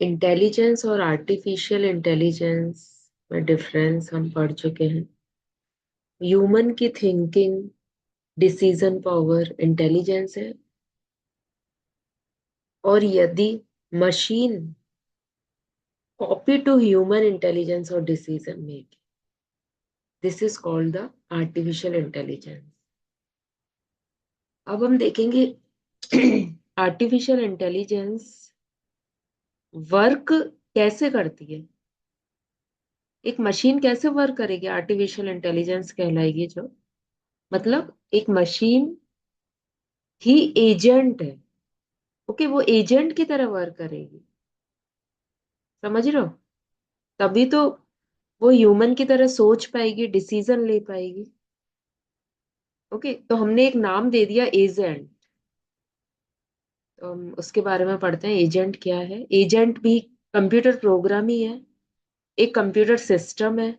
Intelligence और artificial intelligence में difference हम पढ़ चुके हैं। ह्यूमन की थिंकिंग, डिसीजन पावर इंटेलिजेंस है, और यदि machine copy to human intelligence और decision making, this is called the artificial intelligence. अब हम देखेंगे आर्टिफिशियल इंटेलिजेंस वर्क कैसे करती है। एक मशीन कैसे वर्क करेगी, आर्टिफिशियल इंटेलिजेंस कहलाएगी जो, मतलब एक मशीन ही एजेंट है। ओके, वो एजेंट की तरह वर्क करेगी, समझ रहे हो? तभी तो वो ह्यूमन की तरह सोच पाएगी, डिसीजन ले पाएगी। ओके, तो हमने एक नाम दे दिया एजेंट। तो हम उसके बारे में पढ़ते हैं, एजेंट क्या है। एजेंट भी कंप्यूटर प्रोग्राम ही है, एक कंप्यूटर सिस्टम है।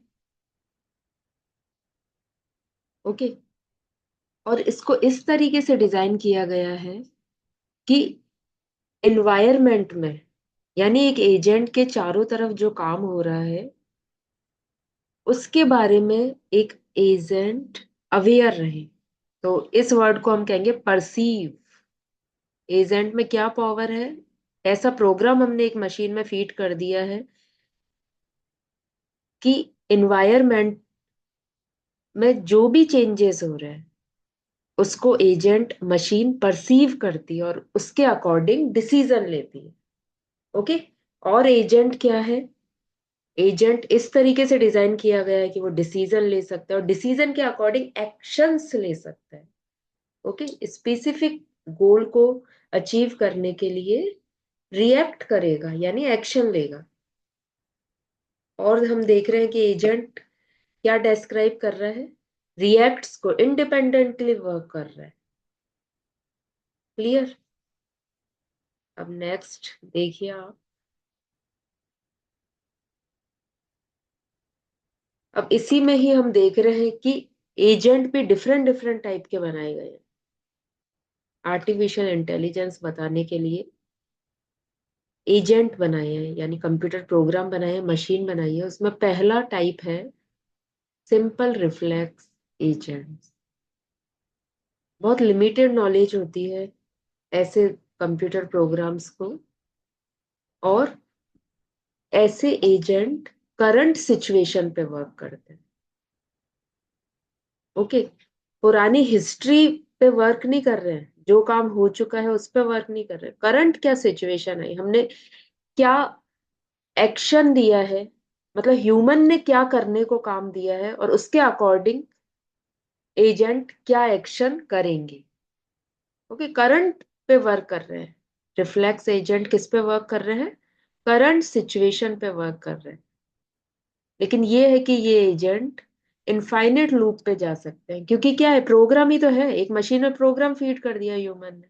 ओके, और इसको इस तरीके से डिजाइन किया गया है कि एनवायरमेंट में, यानी एक एजेंट के चारों तरफ जो काम हो रहा है उसके बारे में एक एजेंट अवेयर रहे। तो इस वर्ड को हम कहेंगे परसीव। एजेंट में क्या पावर है, ऐसा प्रोग्राम हमने एक मशीन में फीड कर दिया है कि एनवायरमेंट में जो भी चेंजेस हो रहे हैं उसको एजेंट मशीन परसीव करती है और उसके अकॉर्डिंग डिसीजन लेती है। ओके, और एजेंट क्या है, एजेंट इस तरीके से डिजाइन किया गया है कि वो डिसीजन ले सकता है और डिसीजन के अकॉर्डिंग एक्शंस ले सकता है। ओके, स्पेसिफिक गोल को अचीव करने के लिए रिएक्ट करेगा, यानी एक्शन लेगा। और हम देख रहे हैं कि एजेंट क्या डिस्क्राइब कर रहा है, रिएक्ट्स को, इंडिपेंडेंटली वर्क कर रहा है। क्लियर? अब नेक्स्ट देखिए आप। अब इसी में ही हम देख रहे हैं कि एजेंट भी डिफरेंट डिफरेंट टाइप के बनाए गए हैं आर्टिफिशियल इंटेलिजेंस बताने के लिए। एजेंट बनाए हैं, यानी कंप्यूटर प्रोग्राम बनाए हैं, मशीन बनाई है। उसमें पहला टाइप है सिंपल रिफ्लेक्स एजेंट। बहुत लिमिटेड नॉलेज होती है ऐसे कंप्यूटर प्रोग्राम्स को, और ऐसे एजेंट करंट सिचुएशन पे वर्क करते हैं। ओके, पुरानी हिस्ट्री पे वर्क नहीं कर रहे हैं, जो काम हो चुका है उस पे वर्क नहीं कर रहे, करंट क्या सिचुएशन है, हमने क्या एक्शन दिया है, मतलब ह्यूमन ने क्या करने को काम दिया है और उसके अकॉर्डिंग एजेंट क्या एक्शन करेंगे। ओके, करंट पे वर्क कर रहे हैं। रिफ्लेक्स एजेंट किस पे वर्क कर रहे हैं, करंट सिचुएशन पे वर्क कर रहे हैं। लेकिन ये है कि ये एजेंट इनफाइनेट लूप पे जा सकते हैं, क्योंकि क्या है, प्रोग्राम ही तो है, एक मशीन में प्रोग्राम फीड कर दिया ह्यूमन ने।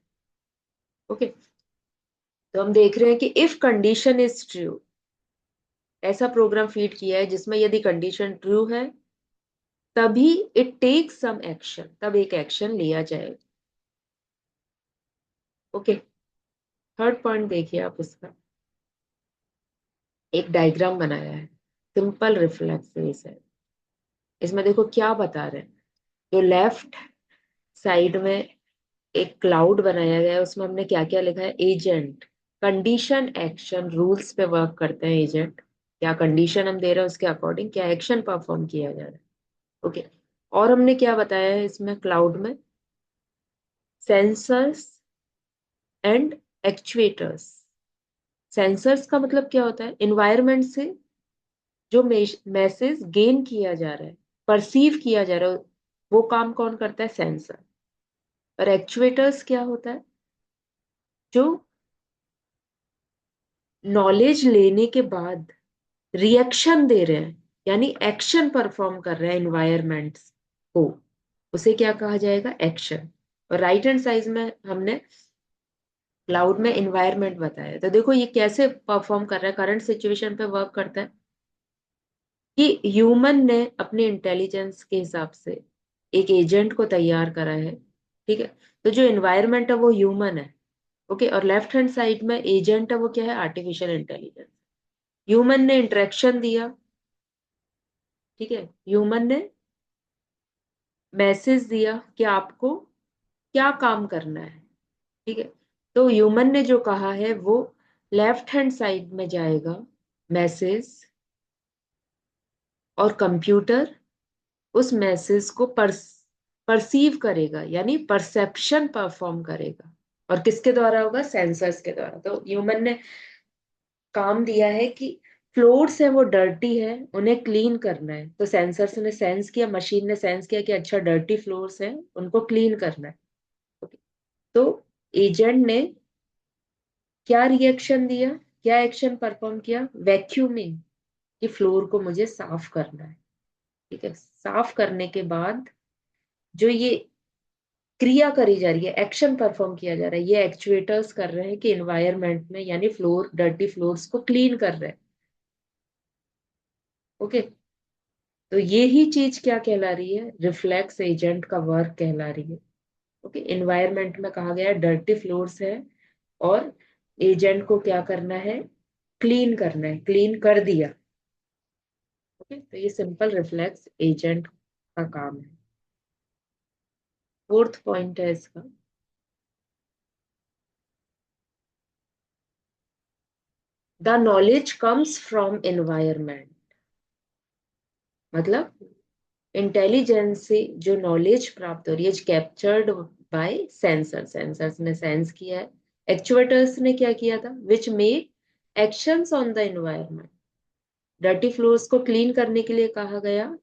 ओके, तो हम देख रहे हैं कि इफ कंडीशन इज ट्रू, ऐसा प्रोग्राम फीड किया है जिसमें यदि कंडीशन ट्रू है तभी इट टेक्स सम एक्शन, तब एक एक्शन लिया जाएगा। ओके, थर्ड पॉइंट देखिए आप इसका। एक डायग्राम बनाया है, सिंपल रिफ्लेक्सेस है। इसमें देखो क्या बता रहे हैं, जो लेफ्ट साइड में एक क्लाउड बनाया गया है उसमें हमने क्या क्या लिखा है, एजेंट, कंडीशन, एक्शन, रूल्स पे वर्क करते हैं एजेंट। क्या कंडीशन हम दे रहे हैं उसके अकॉर्डिंग क्या एक्शन परफॉर्म किया जा रहा है। ओके, और हमने क्या बताया है इसमें क्लाउड में, सेंसर्स एंड एक्चुएटर्स। सेंसर्स का मतलब क्या होता है, एनवायरनमेंट से जो मैसेज गेन किया जा रहा है, परसीव किया जा रहा है, वो काम कौन करता है, सेंसर। और एक्चुएटर्स क्या होता है, जो नॉलेज लेने के बाद रिएक्शन दे रहे हैं, यानी एक्शन परफॉर्म कर रहे हैं एनवायरमेंट को, उसे क्या कहा जाएगा, एक्शन। और राइट हैंड साइड में हमने क्लाउड में एनवायरमेंट बताया। तो देखो ये कैसे परफॉर्म कर रहा है, करंट सिचुएशन पे वर्क करता है कि ह्यूमन ने अपने इंटेलिजेंस के हिसाब से एक एजेंट को तैयार करा है। ठीक है, तो जो एनवायरमेंट है वो ह्यूमन है, ओके, और लेफ्ट हैंड साइड में एजेंट है, वो क्या है? Artificial intelligence. ह्यूमन ने इंटरेक्शन दिया, ठीक है, ह्यूमन ने मैसेज दिया कि आपको क्या काम करना है, ठीक है। तो ह्यूमन ने जो कहा है वो लेफ्ट हैंड साइड में जाएगा मैसेज, और कंप्यूटर उस मैसेज को परसीव करेगा, यानी परसेप्शन परफॉर्म करेगा। और किसके द्वारा होगा? सेंसर्स के द्वारा। तो ह्यूमन ने काम दिया है कि फ्लोर्स है वो डर्टी है, उन्हें क्लीन करना है। तो सेंसर्स ने सेंस किया, मशीन ने सेंस किया कि अच्छा डर्टी फ्लोर्स है, उनको क्लीन करना है। ओके। तो एजेंट ने क्या रिएक्शन दिया, क्या एक्शन परफॉर्म किया? वैक्यूमिंग, कि फ्लोर को मुझे साफ करना है, ठीक है। साफ करने के बाद जो ये क्रिया करी जा रही है, एक्शन परफॉर्म किया जा रहा है, ये एक्चुएटर्स कर रहे हैं कि एनवायरनमेंट में, यानी फ्लोर, डर्टी फ्लोर्स को क्लीन कर रहे हैं। ओके। तो ये ही चीज क्या कहला रही है? रिफ्लेक्स एजेंट का वर्क कहला रही है। ओके, एनवायरनमेंट में कहा गया डर्टी फ्लोर्स है, और एजेंट को क्या करना है? क्लीन करना है, क्लीन कर दिया। ओके, तो ये सिंपल रिफ्लेक्स एजेंट का काम है। फोर्थ पॉइंट है इसका, the knowledge comes from environment. मतलब इंटेलिजेंस से जो नॉलेज प्राप्त हो रही है, कैप्चर्ड बाय सेंसर, सेंसर्स ने सेंस किया है। एक्चुएटर्स ने क्या किया था? Which make actions on the environment. Dirty floors को क्लीन करने के लिए कहा गया,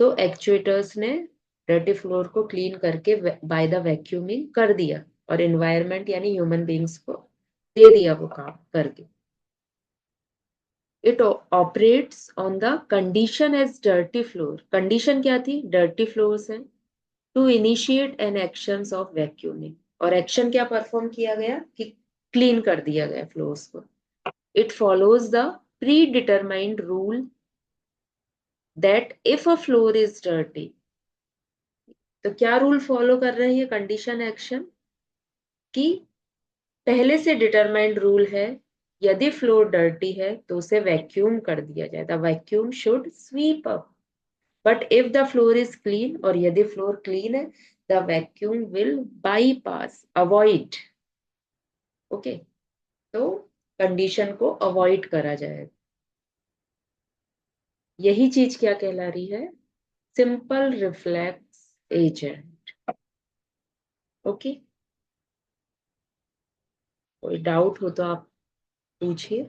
तो एक्चुएटर्स ने डर्टी फ्लोर को क्लीन करके बाय द वैक्यूमिंग कर दिया, और एनवायरनमेंट यानी ह्यूमन बींग्स को दे दिया वो काम करके। It operates on the condition as dirty floor. Condition क्या थी? डर्टी फ्लोर्स है, to initiate an actions of vacuuming. और एक्शन क्या परफॉर्म किया गया? कि क्लीन कर दिया गया फ्लोर्स को। It follows the predetermined rule that if a floor is dirty. तो क्या रूल फॉलो कर रहे हैं ये कंडीशन एक्शन? कि पहले से डिटरमाइंड रूल है, यदि फ्लोर डर्टी है तो उसे वैक्यूम कर दिया जाए, the vacuum should sweep up. But if the floor is clean, और यदि फ्लोर क्लीन है, the vacuum will bypass, avoid. Okay, तो कंडीशन को अवॉइड करा जाएगा। यही चीज क्या कहला रही है? Simple reflex agent. ओके, कोई डाउट हो तो आप पूछिए।